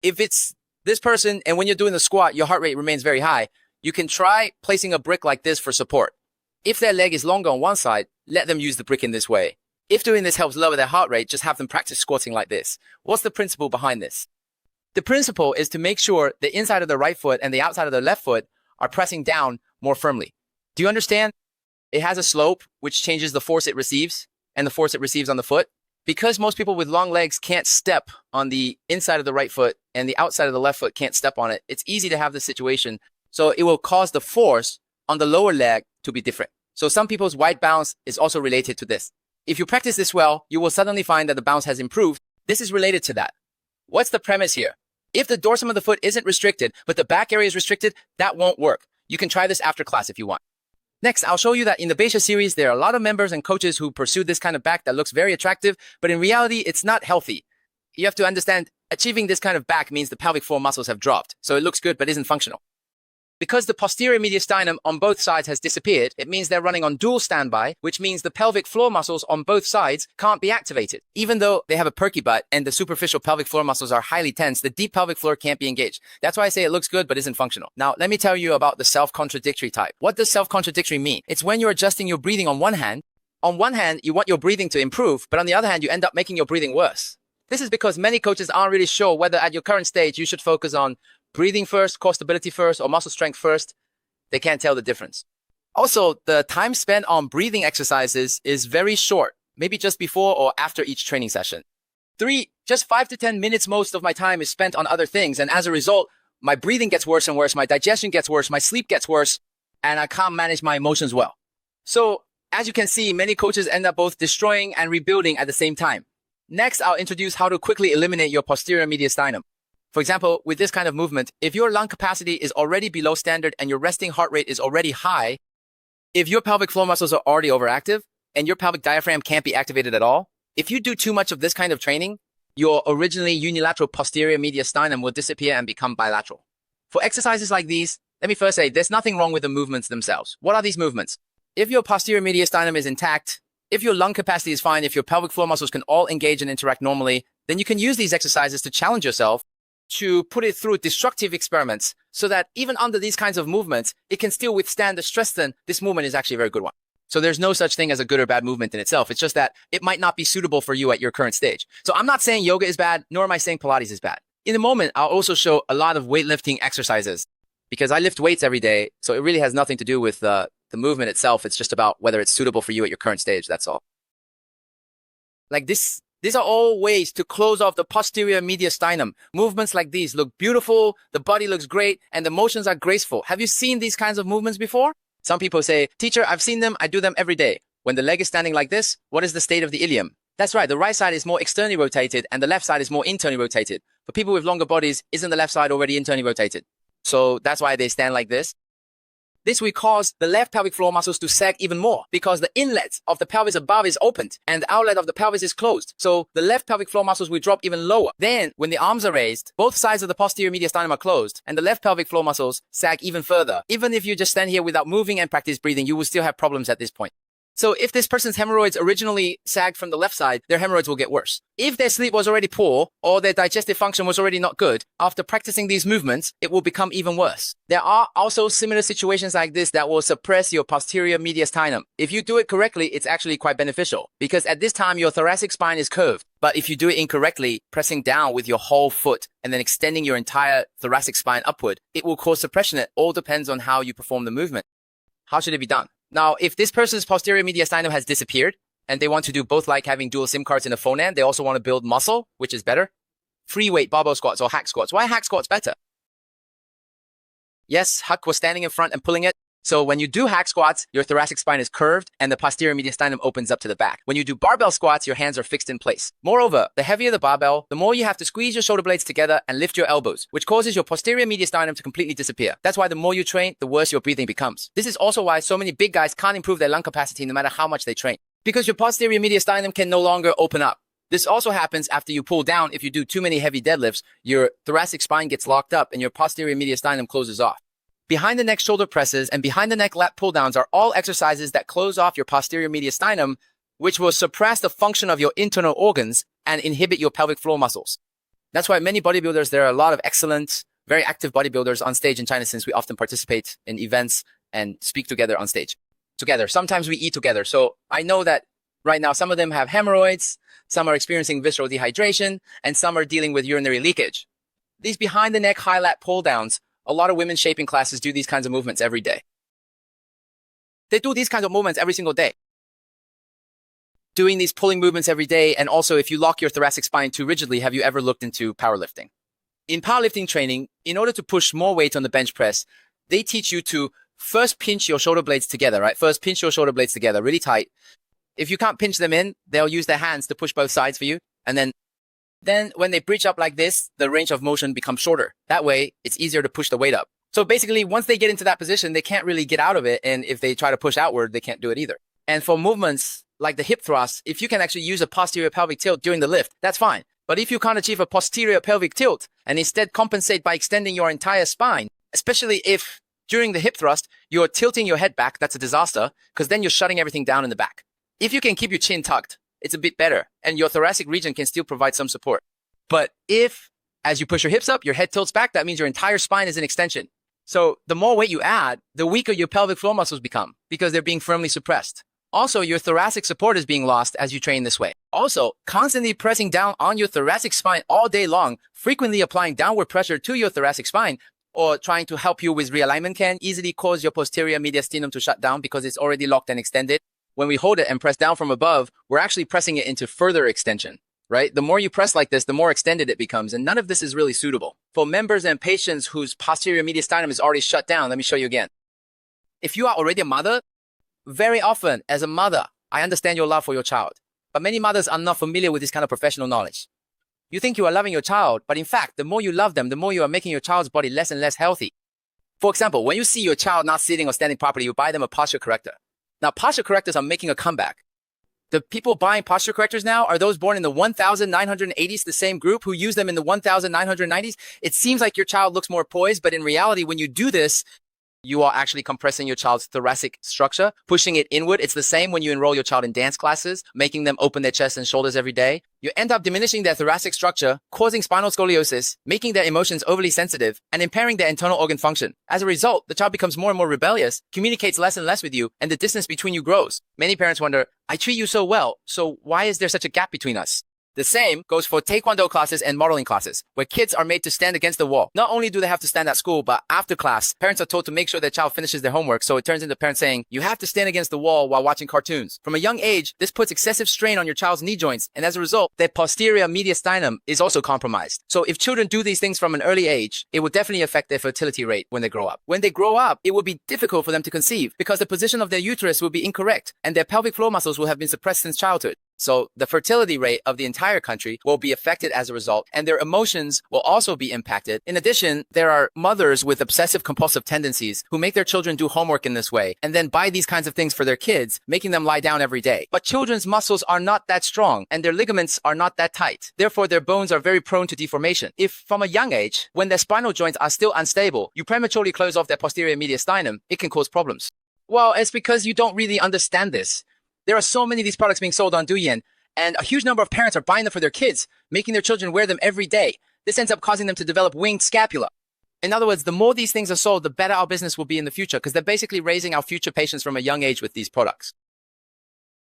If it's this person and when you're doing the squat, your heart rate remains very high, you can try placing a brick like this for support. If their leg is longer on one side, let them use the brick in this way. If doing this helps lower their heart rate, just have them practice squatting like this. What's the principle behind this? The principle is to make sure the inside of the right foot and the outside of the left foot are pressing down more firmly. Do you understand? It has a slope, which changes the force it receives and the force it receives on the foot. Because most people with long legs can't step on the inside of the right foot and the outside of the left foot can't step on it, it's easy to have this situation. So it will cause the force on the lower leg to be different. So some people's wide bounce is also related to this. If you practice this well, you will suddenly find that the bounce has improved. This is related to that. What's the premise here? If the dorsum of the foot isn't restricted, but the back area is restricted, that won't work. You can try this after class if you want. Next, I'll show you that in the Beige series, there are a lot of members and coaches who pursue this kind of back that looks very attractive, but in reality, it's not healthy. You have to understand, achieving this kind of back means the pelvic floor muscles have dropped, so it looks good but isn't functional. Because the posterior mediastinum on both sides has disappeared, it means they're running on dual standby, which means the pelvic floor muscles on both sides can't be activated. Even though they have a perky butt and the superficial pelvic floor muscles are highly tense, the deep pelvic floor can't be engaged. That's why I say it looks good but isn't functional. Now, let me tell you about the self-contradictory type. What does self-contradictory mean? It's when you're adjusting your breathing on one hand. On one hand, you want your breathing to improve, but on the other hand, you end up making your breathing worse. This is because many coaches aren't really sure whether at your current stage you should focus on breathing first, core stability first, or muscle strength first. They can't tell the difference. Also, the time spent on breathing exercises is very short, maybe just before or after each training session. 3, just 5 to 10 minutes most of my time is spent on other things, and as a result, my breathing gets worse and worse, my digestion gets worse, my sleep gets worse, and I can't manage my emotions well. So, as you can see, many coaches end up both destroying and rebuilding at the same time. Next, I'll introduce how to quickly eliminate your posterior mediastinum. For example, with this kind of movement, if your lung capacity is already below standard and your resting heart rate is already high, if your pelvic floor muscles are already overactive and your pelvic diaphragm can't be activated at all, if you do too much of this kind of training, your originally unilateral posterior mediastinum will disappear and become bilateral. For exercises like these, let me first say there's nothing wrong with the movements themselves. What are these movements? If your posterior mediastinum is intact, if your lung capacity is fine, if your pelvic floor muscles can all engage and interact normally, then you can use these exercises to challenge yourself to put it through destructive experiments so that even under these kinds of movements, it can still withstand the stress. Then this movement is actually a very good one. So there's no such thing as a good or bad movement in itself. It's just that it might not be suitable for you at your current stage. So I'm not saying yoga is bad, nor am I saying Pilates is bad. In a moment, I'll also show a lot of weightlifting exercises because I lift weights every day. So it really has nothing to do with the movement itself. It's just about whether it's suitable for you at your current stage. That's all. Like this. These are all ways to close off the posterior mediastinum. Movements like these look beautiful, the body looks great, and the motions are graceful. Have you seen these kinds of movements before? Some people say, teacher, I've seen them, I do them every day. When the leg is standing like this, what is the state of the ilium? That's right, the right side is more externally rotated and the left side is more internally rotated. For people with longer bodies, isn't the left side already internally rotated? So that's why they stand like this. This will cause the left pelvic floor muscles to sag even more because the inlet of the pelvis above is opened and the outlet of the pelvis is closed. So the left pelvic floor muscles will drop even lower. Then when the arms are raised, both sides of the posterior mediastinum are closed and the left pelvic floor muscles sag even further. Even if you just stand here without moving and practice breathing, you will still have problems at this point. So if this person's hemorrhoids originally sagged from the left side, their hemorrhoids will get worse. If their sleep was already poor or their digestive function was already not good, after practicing these movements, it will become even worse. There are also similar situations like this that will suppress your posterior mediastinum. If you do it correctly, it's actually quite beneficial because at this time, your thoracic spine is curved. But if you do it incorrectly, pressing down with your whole foot and then extending your entire thoracic spine upward, it will cause suppression. It all depends on how you perform the movement. How should it be done? Now, if this person's posterior mediastinum has disappeared and they want to do both like having dual SIM cards in a phone end, they also want to build muscle, which is better. Free weight barbell squats or hack squats. Why hack squats better? Yes, Huck was standing in front and pulling it. So when you do hack squats, your thoracic spine is curved and the posterior mediastinum opens up to the back. When you do barbell squats, your hands are fixed in place. Moreover, the heavier the barbell, the more you have to squeeze your shoulder blades together and lift your elbows, which causes your posterior mediastinum to completely disappear. That's why the more you train, the worse your breathing becomes. This is also why so many big guys can't improve their lung capacity no matter how much they train, because your posterior mediastinum can no longer open up. This also happens after you pull down. If you do too many heavy deadlifts, your thoracic spine gets locked up and your posterior mediastinum closes off. Behind the neck shoulder presses and behind the neck lat pull downs are all exercises that close off your posterior mediastinum, which will suppress the function of your internal organs and inhibit your pelvic floor muscles. That's why many bodybuilders, there are a lot of excellent, very active bodybuilders on stage in China, since we often participate in events and speak together on stage. Together. Sometimes we eat together. So I know that right now some of them have hemorrhoids, some are experiencing visceral dehydration, and some are dealing with urinary leakage. These behind the neck high lat pull downs, a lot of women shaping classes do these kinds of movements every day. They do these kinds of movements every single day. Doing these pulling movements every day, and also if you lock your thoracic spine too rigidly, have you ever looked into powerlifting? In powerlifting training, in order to push more weight on the bench press, they teach you to first pinch your shoulder blades together, right? First pinch your shoulder blades together really tight. If you can't pinch them in, they'll use their hands to push both sides for you. And then when they breach up like this, the range of motion becomes shorter. That way, it's easier to push the weight up. So basically, once they get into that position, they can't really get out of it. And if they try to push outward, they can't do it either. And for movements like the hip thrust, if you can actually use a posterior pelvic tilt during the lift, that's fine. But if you can't achieve a posterior pelvic tilt and instead compensate by extending your entire spine, especially if during the hip thrust, you're tilting your head back, that's a disaster, because then you're shutting everything down in the back. If you can keep your chin tucked, it's a bit better, and your thoracic region can still provide some support. But if, as you push your hips up, your head tilts back, that means your entire spine is in extension. So the more weight you add, the weaker your pelvic floor muscles become, because they're being firmly suppressed. Also, your thoracic support is being lost as you train this way. Also, constantly pressing down on your thoracic spine all day long, frequently applying downward pressure to your thoracic spine, or trying to help you with realignment can easily cause your posterior mediastinum to shut down because it's already locked and extended. When we hold it and press down from above, we're actually pressing it into further extension, right? The more you press like this, the more extended it becomes, and none of this is really suitable. For members and patients whose posterior mediastinum is already shut down, let me show you again. If you are already a mother, very often as a mother, I understand your love for your child, but many mothers are not familiar with this kind of professional knowledge. You think you are loving your child, but in fact, the more you love them, the more you are making your child's body less and less healthy. For example, when you see your child not sitting or standing properly, you buy them a posture corrector. Now, posture correctors are making a comeback. The people buying posture correctors now are those born in the 1980s, the same group who used them in the 1990s. It seems like your child looks more poised, but in reality, when you do this, you are actually compressing your child's thoracic structure, pushing it inward. It's the same when you enroll your child in dance classes, making them open their chest and shoulders every day. You end up diminishing their thoracic structure, causing spinal scoliosis, making their emotions overly sensitive, and impairing their internal organ function. As a result, the child becomes more and more rebellious, communicates less and less with you, and the distance between you grows. Many parents wonder, I treat you so well, so why is there such a gap between us? The same goes for taekwondo classes and modeling classes, where kids are made to stand against the wall. Not only do they have to stand at school, but after class, parents are told to make sure their child finishes their homework, so it turns into parents saying, you have to stand against the wall while watching cartoons. From a young age, this puts excessive strain on your child's knee joints, and as a result, their posterior mediastinum is also compromised. So if children do these things from an early age, it will definitely affect their fertility rate when they grow up. When they grow up, it will be difficult for them to conceive, because the position of their uterus will be incorrect, and their pelvic floor muscles will have been suppressed since childhood. So the fertility rate of the entire country will be affected as a result, and their emotions will also be impacted. In addition, there are mothers with obsessive compulsive tendencies who make their children do homework in this way and then buy these kinds of things for their kids, making them lie down every day. But children's muscles are not that strong and their ligaments are not that tight. Therefore, their bones are very prone to deformation. If from a young age, when their spinal joints are still unstable, you prematurely close off their posterior mediastinum, it can cause problems. Well, it's because you don't really understand this. There are so many of these products being sold on Douyin, and a huge number of parents are buying them for their kids, making their children wear them every day. This ends up causing them to develop winged scapula. In other words, the more these things are sold, the better our business will be in the future, because they're basically raising our future patients from a young age with these products.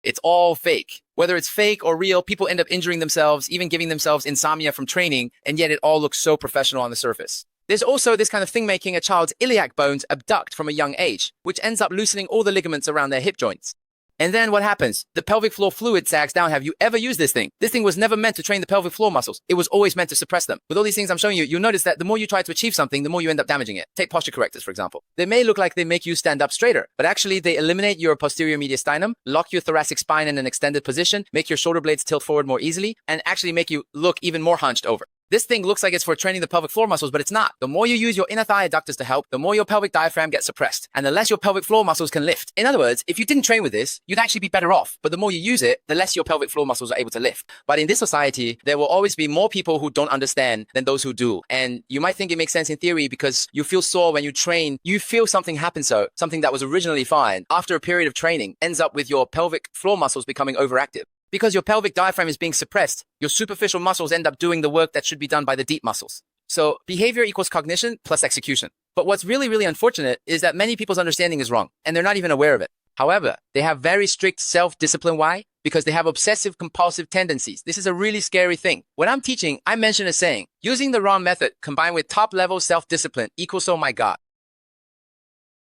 It's all fake. Whether it's fake or real, people end up injuring themselves, even giving themselves insomnia from training, and yet it all looks so professional on the surface. There's also this kind of thing making a child's iliac bones abduct from a young age, which ends up loosening all the ligaments around their hip joints. And then what happens? The pelvic floor fluid sags down. Have you ever used this thing? This thing was never meant to train the pelvic floor muscles. It was always meant to suppress them. With all these things I'm showing you, you'll notice that the more you try to achieve something, the more you end up damaging it. Take posture correctors, for example. They may look like they make you stand up straighter, but actually they eliminate your posterior mediastinum, lock your thoracic spine in an extended position, make your shoulder blades tilt forward more easily, and actually make you look even more hunched over. This thing looks like it's for training the pelvic floor muscles, but it's not. The more you use your inner thigh adductors to help, the more your pelvic diaphragm gets suppressed, and the less your pelvic floor muscles can lift. In other words, if you didn't train with this, you'd actually be better off. But the more you use it, the less your pelvic floor muscles are able to lift. But in this society, there will always be more people who don't understand than those who do. And you might think it makes sense in theory because you feel sore when you train. You feel something happen, so something that was originally fine after a period of training ends up with your pelvic floor muscles becoming overactive. Because your pelvic diaphragm is being suppressed, your superficial muscles end up doing the work that should be done by the deep muscles. So behavior equals cognition plus execution. But what's really, really unfortunate is that many people's understanding is wrong, and they're not even aware of it. However, they have very strict self-discipline. Why? Because they have obsessive compulsive tendencies. This is a really scary thing. When I'm teaching, I mention a saying, using the wrong method combined with top-level self-discipline equals, oh my God,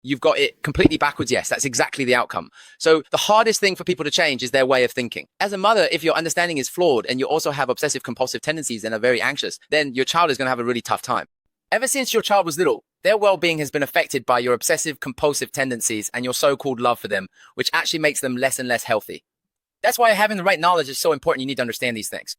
you've got it completely backwards. Yes, that's exactly the outcome. So the hardest thing for people to change is their way of thinking. As a mother, if your understanding is flawed and you also have obsessive compulsive tendencies and are very anxious, then your child is going to have a really tough time. Ever since your child was little, their well-being has been affected by your obsessive compulsive tendencies and your so-called love for them, which actually makes them less and less healthy. That's why having the right knowledge is so important. You need to understand these things.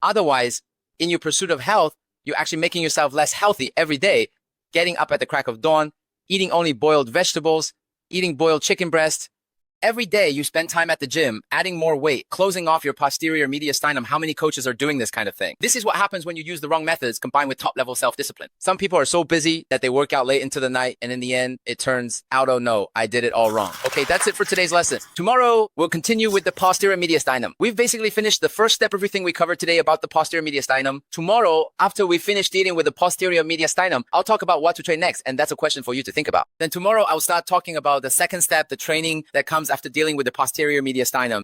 Otherwise, in your pursuit of health, you're actually making yourself less healthy every day, getting up at the crack of dawn, eating only boiled vegetables, eating boiled chicken breast. Every day you spend time at the gym, adding more weight, closing off your posterior mediastinum. How many coaches are doing this kind of thing? This is what happens when you use the wrong methods combined with top-level self-discipline. Some people are so busy that they work out late into the night, and in the end, it turns out, oh no, I did it all wrong. Okay, that's it for today's lesson. Tomorrow, we'll continue with the posterior mediastinum. We've basically finished the first step of everything we covered today about the posterior mediastinum. Tomorrow, after we finish dealing with the posterior mediastinum, I'll talk about what to train next, and that's a question for you to think about. Then tomorrow, I'll start talking about the second step, the training that comes after dealing with the posterior mediastinum.